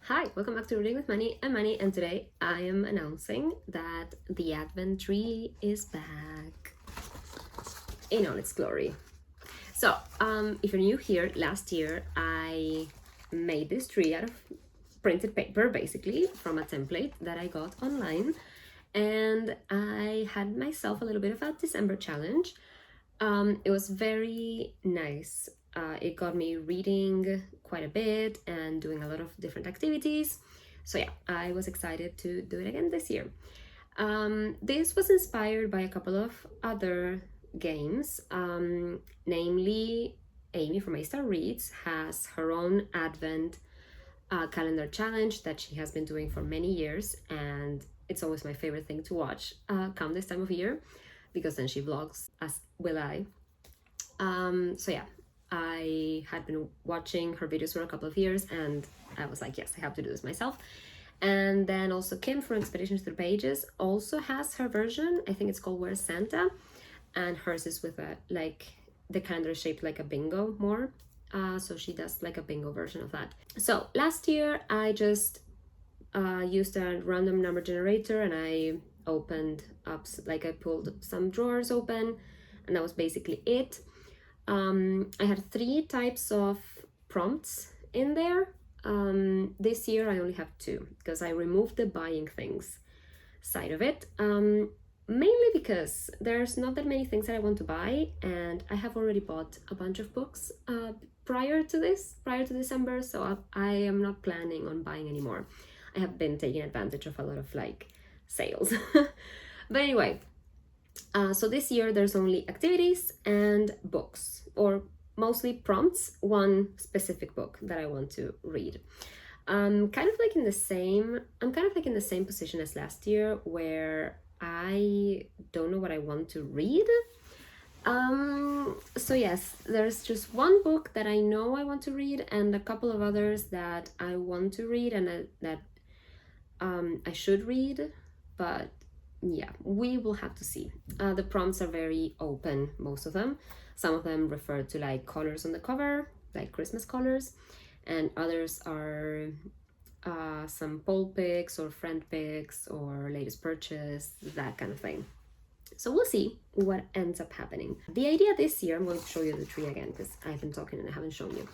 Hi, welcome back to Reading with Money. I'm Money, and today I am announcing that the Advent tree is back in all its glory. So, if you're new here, last year I made this tree out of printed paper, basically, from a template that I got online, and I had myself a little bit of a December challenge. It was very nice. It got me reading quite a bit and doing a lot of different activities. So yeah, I was excited to do it again this year. This was inspired by a couple of other games, namely Amy from A-Star Reads has her own Advent calendar challenge that she has been doing for many years, and it's always my favorite thing to watch come this time of year, because then she vlogs, as will I. So yeah, I had been watching her videos for a couple of years, and I was like, yes, I have to do this myself. And then also Kim from Expeditions Through Pages also has her version. I think it's called Where's Santa, and hers is with a the calendar is shaped like a bingo more. So she does like a bingo version of that. So last year I just used a random number generator, and I opened up, I pulled some drawers open, and that was basically it. I had 3 types of prompts in there. This year I only have 2 because I removed the buying things side of it, mainly because there's not that many things that I want to buy, and I have already bought a bunch of books prior to December, so I am not planning on buying anymore. I have been taking advantage of a lot of sales. But anyway, so this year there's only activities and books, or mostly prompts, one specific book that I want to read. I'm kind of like in the same position as last year, where I don't know what I want to read. So yes, there's just one book that I know I want to read, and a couple of others that I want to read and that I should read, but yeah, we will have to see. The prompts are very open, most of them. Some of them refer to colors on the cover, like Christmas colors, and others are some poll picks or friend picks or latest purchase, that kind of thing. So we'll see what ends up happening. The idea this year, I'm going to show you the tree again because I've been talking and I haven't shown you.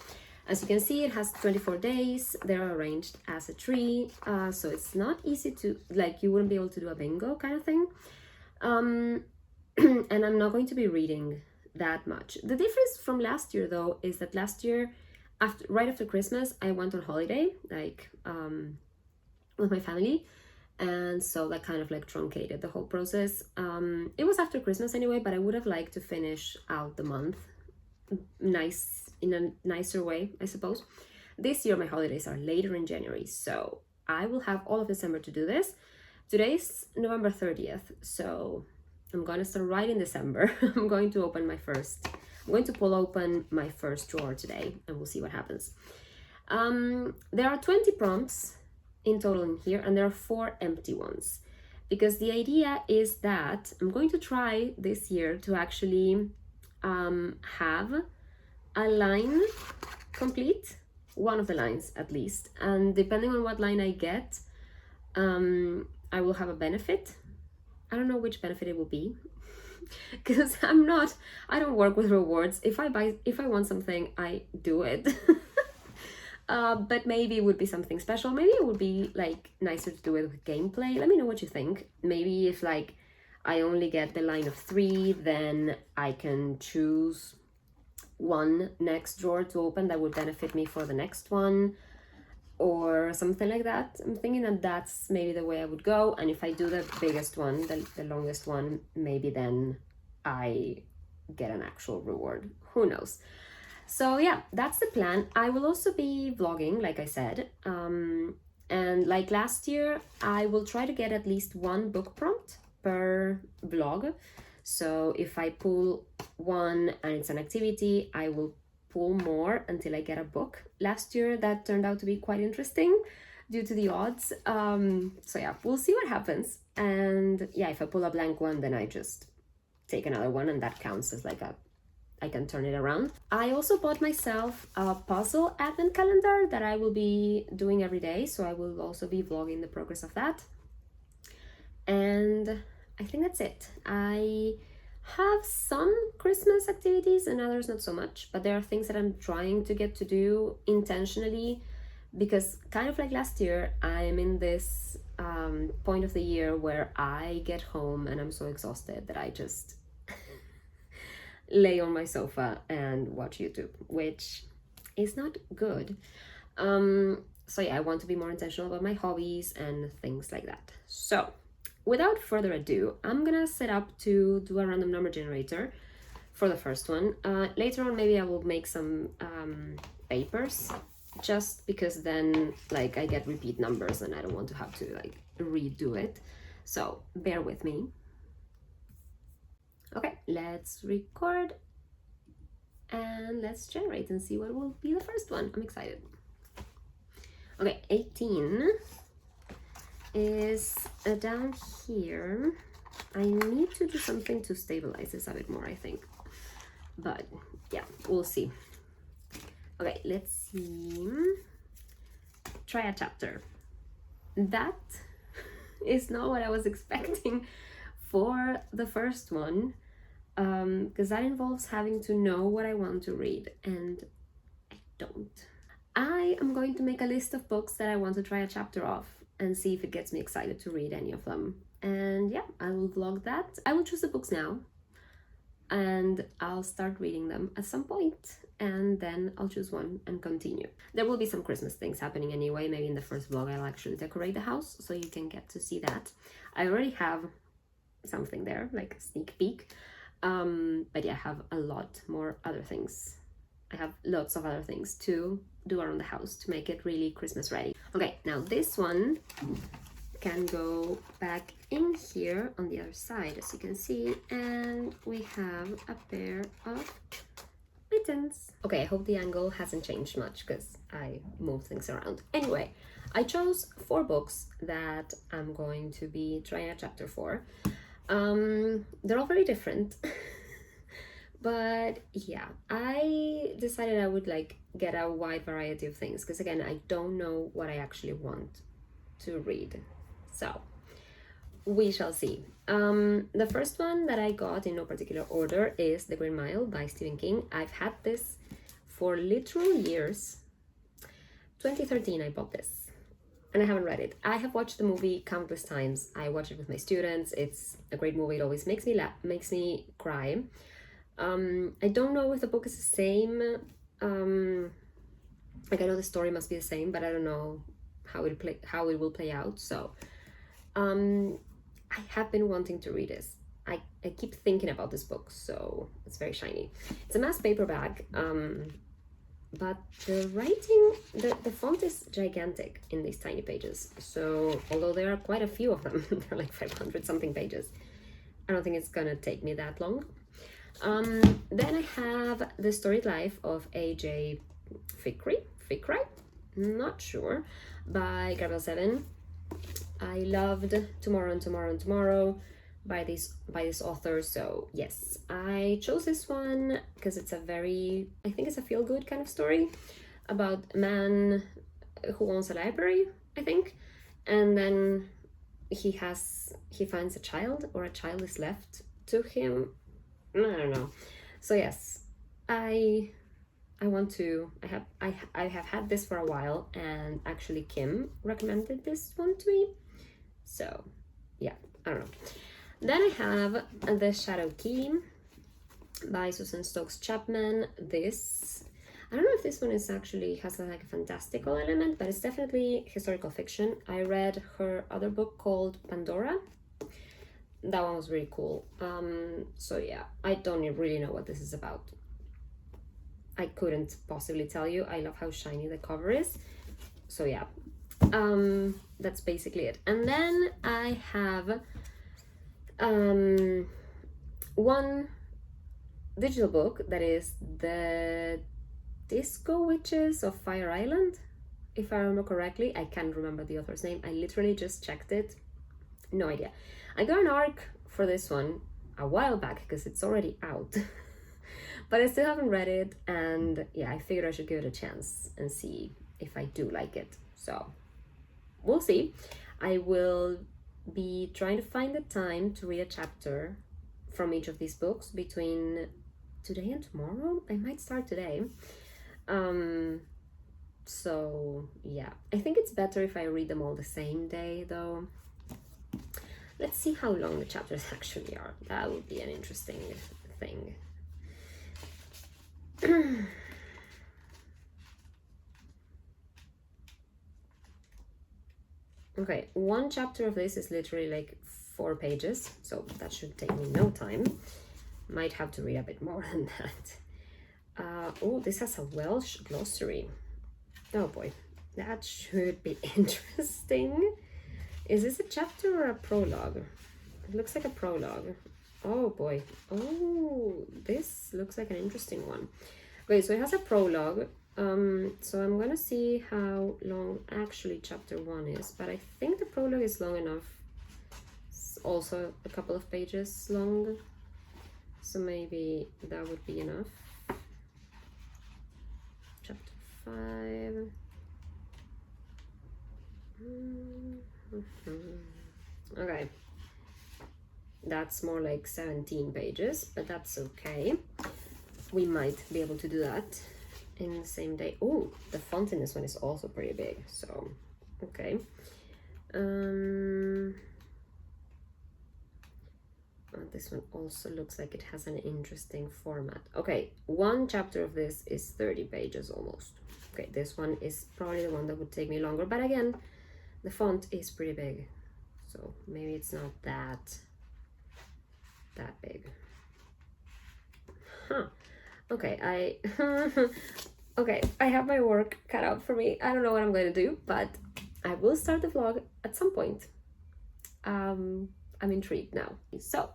As you can see, it has 24 days. They're arranged as a tree, so it's not easy to, you wouldn't be able to do a bingo kind of thing. And I'm not going to be reading that much. The difference from last year, though, is that last year, right after Christmas, I went on holiday, with my family, and so that kind of truncated the whole process. It was after Christmas anyway, but I would have liked to finish out the month in a nicer way, I suppose. This year my holidays are later in January, so I will have all of December to do this. Today's November 30th, so I'm gonna start right in December. I'm going to pull open my first drawer today, and we'll see what happens. There are 20 prompts in total in here, and there are 4 empty ones, because the idea is that I'm going to try this year to actually have a line complete, one of the lines at least, and depending on what line I get, I will have a benefit. I don't know which benefit it will be, because I don't work with rewards. If I want something, I do it. But maybe it would be something special. Maybe it would be nicer to do it with gameplay. Let me know what you think. Maybe if I only get the line of 3, then I can choose one next drawer to open that would benefit me for the next one, or something like that. I'm thinking that that's maybe the way I would go. And if I do the biggest one, the longest one, maybe then I get an actual reward. Who knows? So yeah, that's the plan. I will also be vlogging, like I said, and like last year, I will try to get at least 1 book prompt per vlog. So if I pull one and it's an activity, I will pull more until I get a book. Last year that turned out to be quite interesting due to the odds. So yeah, we'll see what happens. And yeah, if I pull a blank one, then I just take another one, and that counts as a I can turn it around. I also bought myself a puzzle advent calendar that I will be doing every day, so I will also be vlogging the progress of that. And I think that's it. I have some Christmas activities and others not so much, but there are things that I'm trying to get to do intentionally, because kind of like last year, I'm in this point of the year where I get home and I'm so exhausted that I just lay on my sofa and watch YouTube, which is not good. So yeah, I want to be more intentional about my hobbies and things like that. So without further ado, I'm gonna set up to do a random number generator for the first one. Later on, maybe I will make some papers, just because then like I get repeat numbers and I don't want to have to like redo it. So bear with me. Okay, let's record and let's generate and see what will be the first one. I'm excited. Okay, 18 is down here. I need to do something to stabilize this a bit more, I think. But yeah, we'll see. Okay, let's see. Try a chapter. That is not what I was expecting for the first one, because that involves having to know what I want to read, and I don't. I am going to make a list of books that I want to try a chapter of and see if it gets me excited to read any of them. And yeah, I will vlog that. I will choose the books now and I'll start reading them at some point, and then I'll choose one and continue. There will be some Christmas things happening anyway. Maybe in the first vlog I'll actually decorate the house, so you can get to see that. I already have something there, like a sneak peek. But yeah, I have a lot more other things. I have lots of other things to do around the house to make it really Christmas ready. Okay, now this one can go back in here on the other side, as you can see, and we have a pair of mittens. Okay, I hope the angle hasn't changed much because I moved things around. Anyway, I chose 4 books that I'm going to be trying a chapter for. They're all very different. But yeah, I decided I would like get a wide variety of things, because again, I don't know what I actually want to read. So we shall see. The first one that I got in no particular order is The Green Mile by Stephen King. I've had this for literal years. 2013 I bought this and I haven't read it. I have watched the movie countless times. I watch it with my students. It's a great movie. It always makes me laugh, makes me cry. I don't know if the book is the same. Like I know the story must be the same, but I don't know how it will play out. So I have been wanting to read this. I keep thinking about this book, so it's very shiny. It's a mass paperback, but the writing, the font is gigantic in these tiny pages. So although there are quite a few of them, there are like 500 something pages, I don't think it's gonna take me that long. Then I have The Storied Life of A.J. Fikry, not sure, by Gabrielle Zevin. I loved Tomorrow and Tomorrow and Tomorrow by this author, so yes, I chose this one because it's a very, I think it's a feel-good kind of story about a man who owns a library, I think, and then he finds a child, or a child is left to him. I don't know. So yes, I have had this for a while, and actually Kim recommended this one to me. So yeah, I don't know. Then I have The Shadow Key by Susan Stokes Chapman. This, I don't know if this one is actually has like a fantastical element, but it's definitely historical fiction. I read her other book called Pandora. That one was really cool. So yeah, I don't really know what this is about. I couldn't possibly tell you. I love how shiny the cover is. So yeah, that's basically it. And then I have one digital book that is The Disco Witches of Fire Island, if I remember correctly. I can't remember the author's name. I literally just checked it. No idea. I got an ARC for this one a while back because it's already out. But I still haven't read it, and yeah, I figured I should give it a chance and see if I do like it. So we'll see. I will be trying to find the time to read a chapter from each of these books between today and tomorrow. I might start today. So yeah, I think it's better if I read them all the same day though. Let's see how long the chapters actually are. That would be an interesting thing. Okay, one chapter of this is literally like 4 pages, so that should take me no time. Might have to read a bit more than that. Oh, this has a Welsh glossary. Oh boy, that should be interesting. Is this a chapter or a prologue? It looks like a prologue. Oh boy. Oh, this looks like an interesting one. Okay, so it has a prologue. So I'm gonna see how long actually chapter 1 is, but I think the prologue is long enough. It's also a couple of pages long, so maybe that would be enough. Chapter 5. Okay, that's more like 17 pages, but that's okay. We might be able to do that in the same day. Oh, the font in this one is also pretty big, so okay. This one also looks like it has an interesting format. Okay, one chapter of this is 30 pages almost. Okay, this one is probably the one that would take me longer, but again, the font is pretty big, so maybe it's not that big. Huh. Okay, okay, I have my work cut out for me. I don't know what I'm going to do, but I will start the vlog at some point. I'm intrigued now. So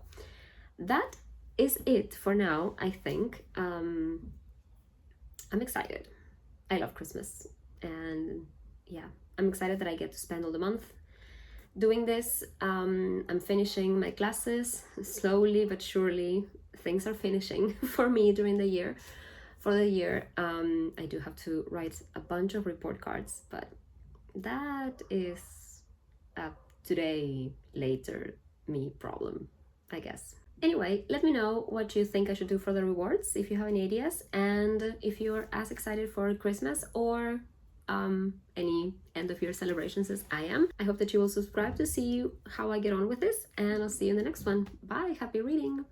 that is it for now, I think. I'm excited. I love Christmas, and yeah, I'm excited that I get to spend all the month doing this. I'm finishing my classes slowly but surely. Things are finishing for me during the year. For the year, I do have to write a bunch of report cards, but that is a today, later me problem, I guess. Anyway, let me know what you think I should do for the rewards, if you have any ideas, and if you're as excited for Christmas or any end of year celebrations as I am. I hope that you will subscribe to see how I get on with this, and I'll see you in the next one. Bye, happy reading!